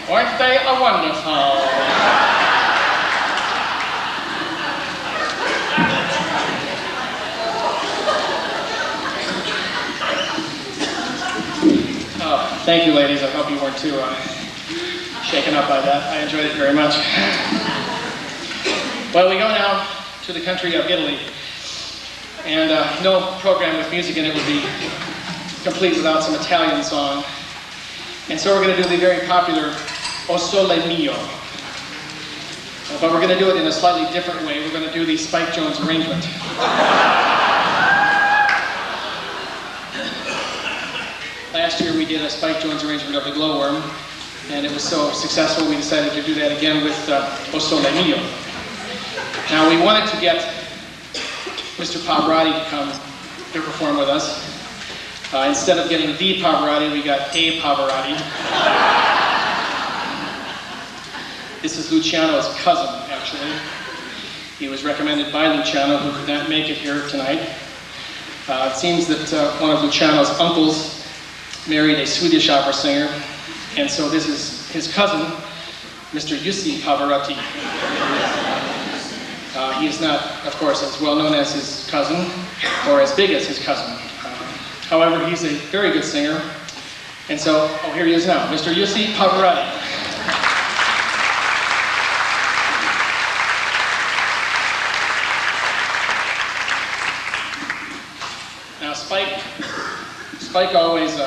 Aren't they a wonderful? Oh, thank you, ladies. I hope you weren't too shaken up by that. I enjoyed it very much. Well, we go now to the country of Italy. And no program with music in it would be complete without some Italian song. And so we're going to do the very popular O Sole Mio. But we're going to do it in a slightly different way. We're going to do the Spike Jones arrangement. Last year we did a Spike Jones arrangement of the Glowworm, and it was so successful we decided to do that again with O Sole Mio. Now we wanted to get Mr. Pavarotti to come to perform with us. Instead of getting the Pavarotti, we got a Pavarotti. This is Luciano's cousin, actually. He was recommended by Luciano, who could not make it here tonight. It seems that one of Luciano's uncles married a Swedish opera singer, and so this is his cousin, Mr. Jussi Pavarotti. He is not, of course, as well known as his cousin, or as big as his cousin. However, he's a very good singer, and so, oh, here he is now, Mr. Jussi Pavarotti. Now, Spike always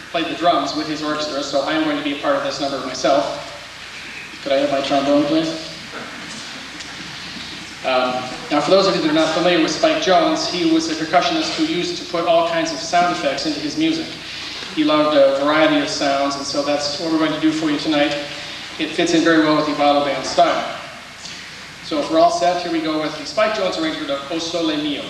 played the drums with his orchestra, so I'm going to be a part of this number myself. Could I have my trombone, please? Now, for those of you that are not familiar with Spike Jones, he was a percussionist who used to put all kinds of sound effects into his music. He loved a variety of sounds, and so that's what we're going to do for you tonight. It fits in very well with the bottle band style. So if we're all set, here we go with the Spike Jones arrangement of O Sole Mio.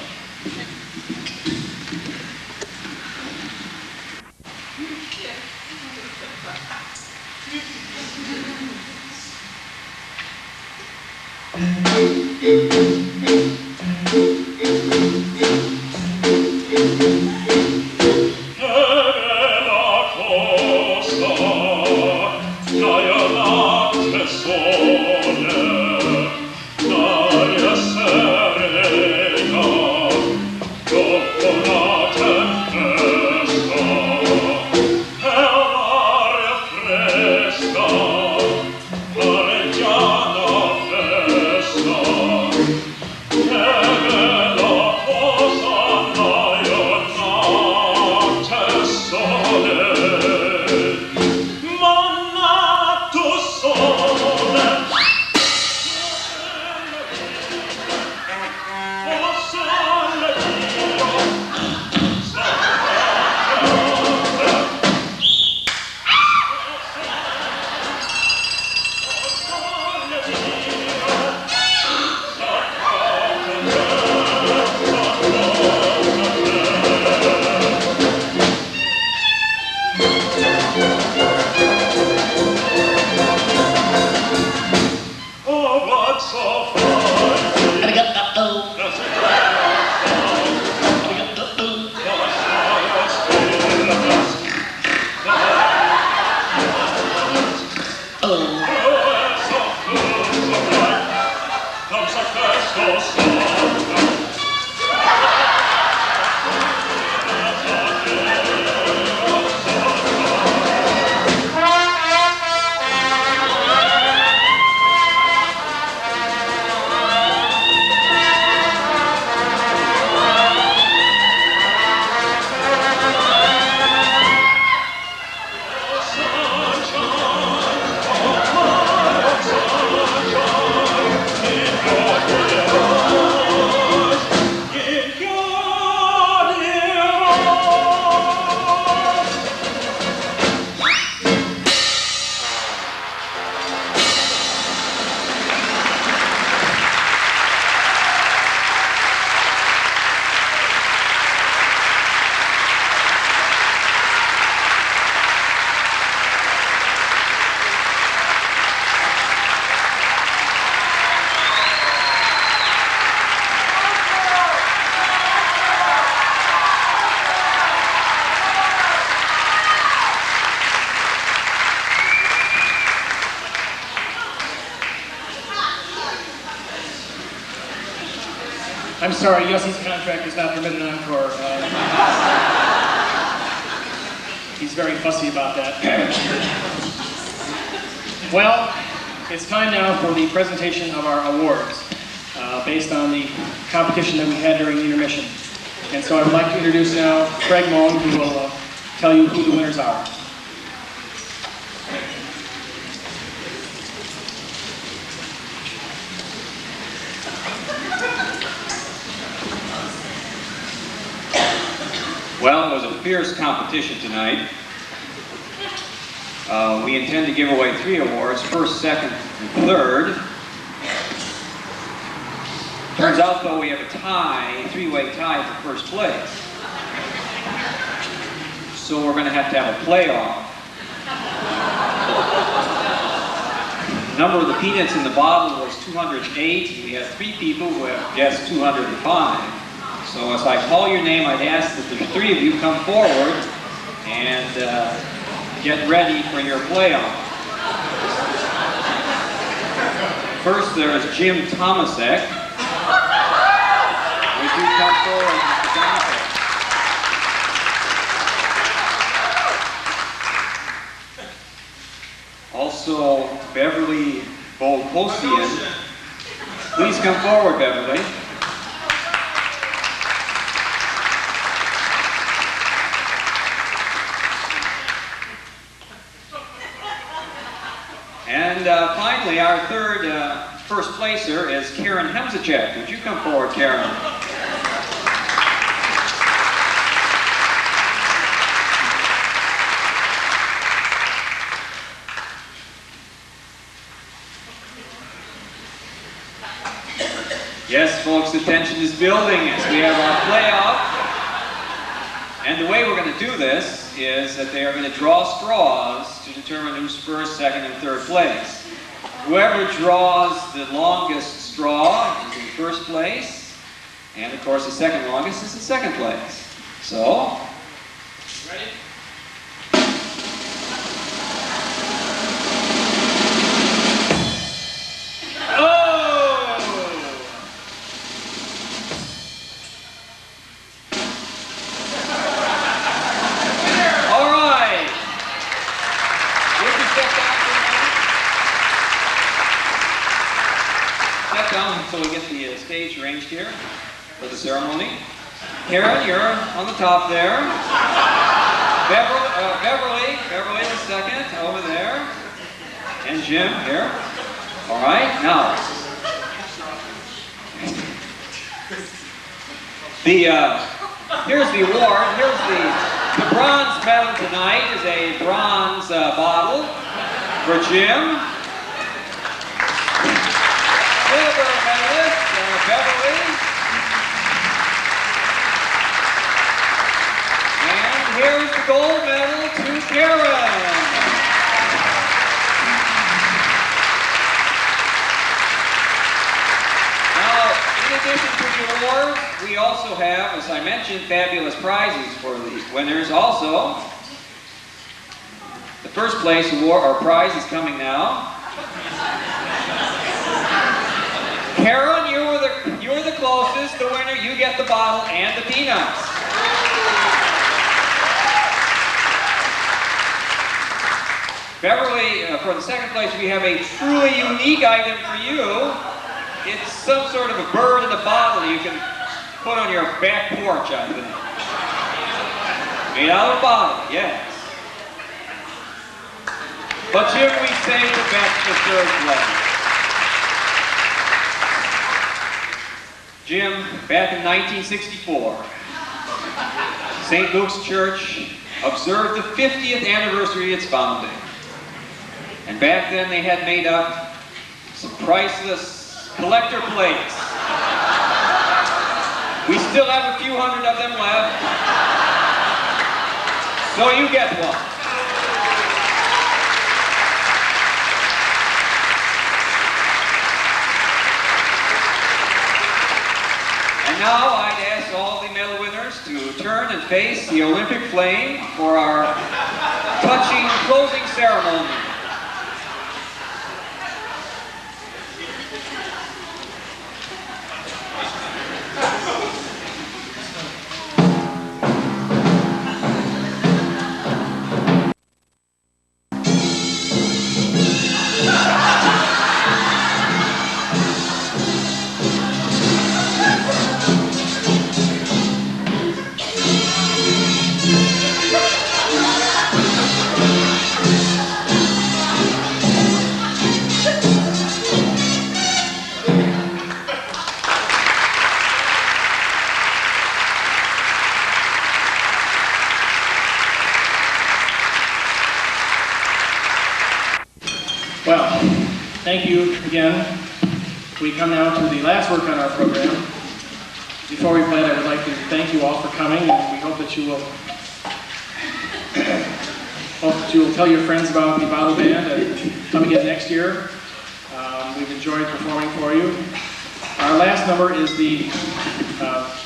I'm sorry, Yossi's contract does not permit an encore. He's very fussy about that. Well, it's time now for the presentation of our awards, based on the competition that we had during the intermission. And so I would like to introduce now Craig Moan, who will tell you who the winners are. Well, it was a fierce competition tonight. We intend to give away 3 awards, first, second, and third. Turns out, though, we have a tie, a 3-way tie for first place. So we're going to have a playoff. The number of the peanuts in the bottle was 208, and we have 3 people who have guessed 205. So as I call your name, I'd ask that the 3 of you come forward and get ready for your playoff. First, there is Jim Tomasek. Would you come forward, Mr. Tomasek? Also, Beverly Bolkosian. Please come forward, Beverly. And finally, our third first placer is Karen Hemzacek. Would you come forward, Karen? Yes, folks, the tension is building as we have our playoff. And the way we're going to do this is that they are going to draw straws to determine who's first, second, and third place. Whoever draws the longest straw is in first place, and of course the second longest is in second place. So, ready? So we get the stage arranged here for the ceremony. Karen, you're on the top there. Beverly the second over there. And Jim here. All right, now. Here's the award. Here's the bronze medal tonight is a bronze bottle for Jim. Silver medalist, Beverly. And here's the gold medal to Karen. Now, in addition to the awards, we also have, as I mentioned, fabulous prizes for the winners also. The first place award or prize is coming now. Karen, you were the closest. The winner, you get the bottle and the peanuts. Beverly, for the second place, we have a truly unique item for you. It's some sort of a bird in a bottle you can put on your back porch, I think. Made out of a bottle, yes. But Jim, we saved the best for third place. Jim, back in 1964, St. Luke's Church observed the 50th anniversary of its founding. And back then they had made up some priceless collector plates. We still have a few hundred of them left. So you get one. And now I'd ask all the medal winners to turn and face the Olympic flame for our touching closing ceremony. Well, thank you again. We come now to the last work on our program. Before we play it, I would like to thank you all for coming, and we hope that you will tell your friends about the Bottle Band and come again next year. We've enjoyed performing for you. Our last number is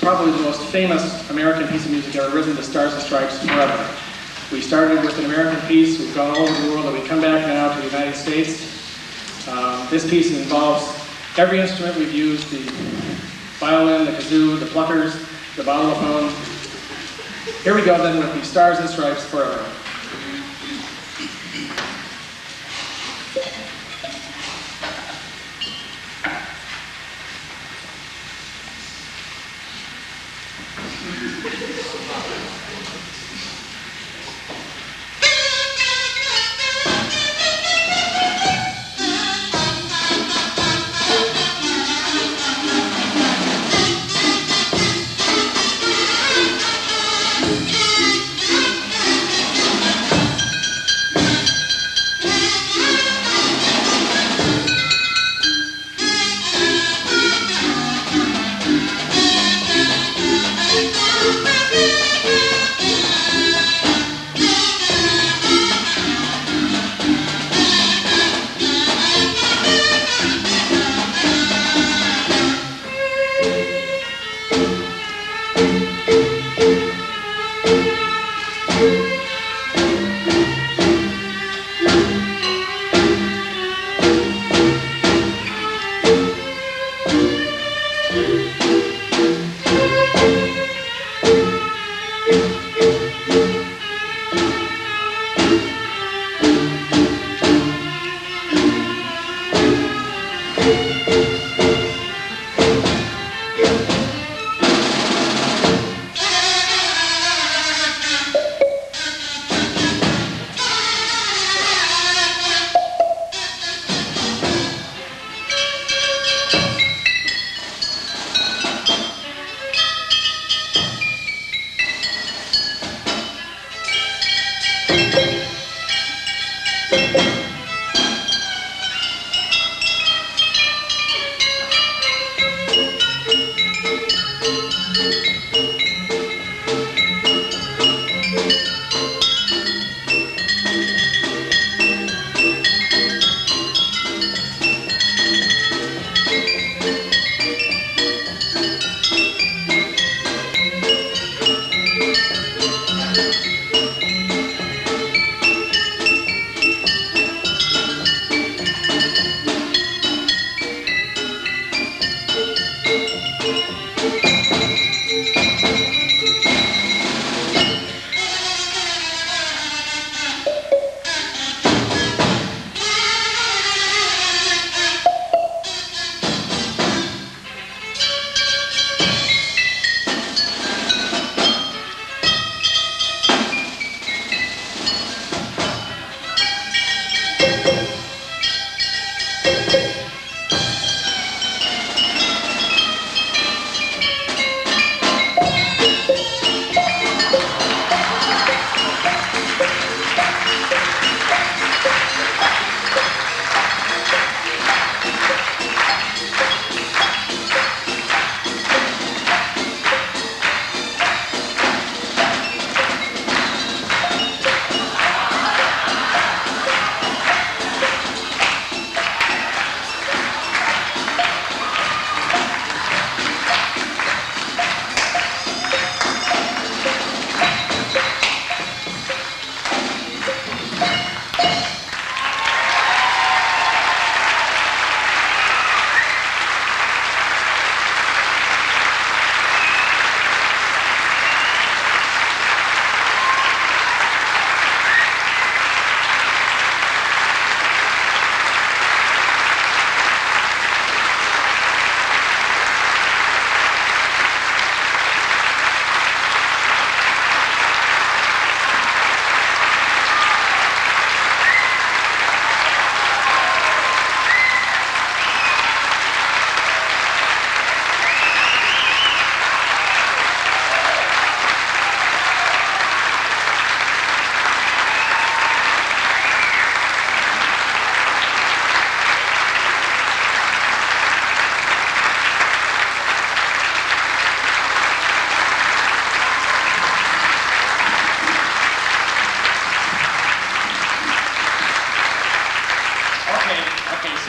probably the most famous American piece of music ever written, The Stars and Stripes Forever. We started with an American piece, we've gone all over the world, and we come back now to the United States. This piece involves every instrument we've used, the violin, the kazoo, the pluckers, the bottle-phone. Here we go then with The Stars and Stripes Forever.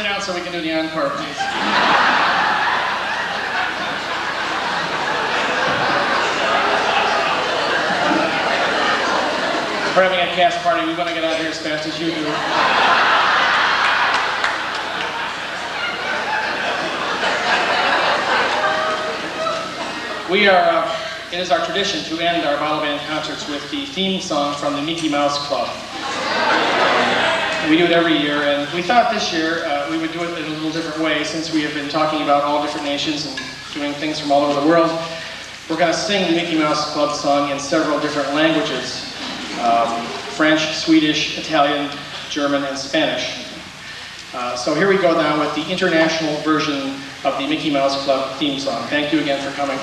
sit down so we can do the encore, please. We're having a cast party. We want to get out of here as fast as you do. It is our tradition to end our bottle band concerts with the theme song from the Mickey Mouse Club. We do it every year, and we thought this year we would do it in a little different way since we have been talking about all different nations and doing things from all over the world. We're going to sing the Mickey Mouse Club song in several different languages. French, Swedish, Italian, German, and Spanish. So here we go now with the international version of the Mickey Mouse Club theme song. Thank you again for coming.